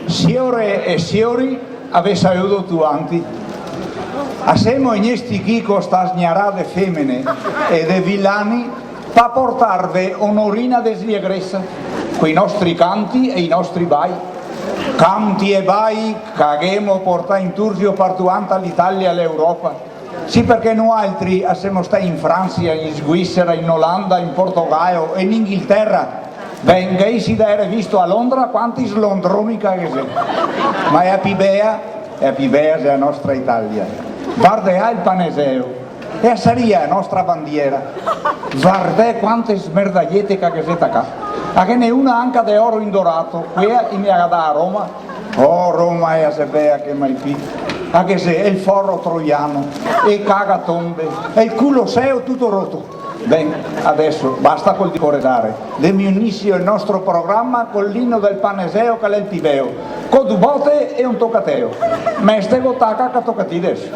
Signore e signori, avesse aiuto tu anti. Assieme a questi chi sta sgnarate femmine e dei villani, pa portarvi onorina de siegressa, coi nostri canti e i nostri bai. Canti e bai che abbiamo portato in Turzio partuanta l'Italia e l'Europa. Sì, perché noi altri siamo stati in Francia, in Svizzera, in Olanda, in Portogallo e in Inghilterra. Benché si da essere visto a Londra quanti slondromica che sei. Ma è a Pibea è la nostra Italia. Guarda il Paneseo, e saria la nostra bandiera. Guarda quante smerdagliette che siete qua. A che ne una anche di oro indorato, qui in da Roma. Oh, Roma è a Sebea che mai più. Anche se è il forro troiano, e i cagatombe, e il culoseo tutto rotto. Bene, adesso basta col dicoredare. Demi inizio il nostro programma con l'inno del Paneseo che è il Pibeo, con due botte e un toccateo. Ma ste gottacca che toccati adesso.